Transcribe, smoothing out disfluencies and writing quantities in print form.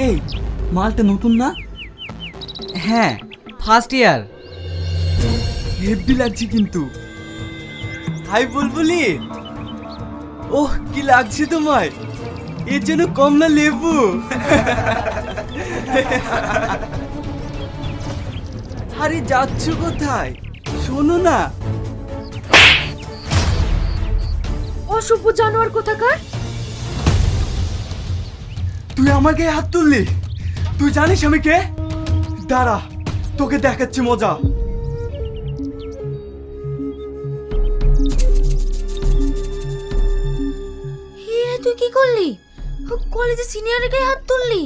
এই মালটা নতুন না? হ্যাঁ, ফার্স্ট ইয়ার। হেভি লাগছে কিন্তু। হাই বুলবুলি, ওহ কি লাগছে তোমায়? এর জন্য কম না লেবু? আরে যাচ্ছ কোথায়? শোনো না। অসভ্য জানোয়ার কোথাকার। তুই আমার গায়ে হাত তুললি? তুই জানিস আমি কে? দাঁড়া, তোকে দেখাচ্ছি মজা। তুই কি করলি? কলেজে সিনিয়রের গায়ে হাত তুললি?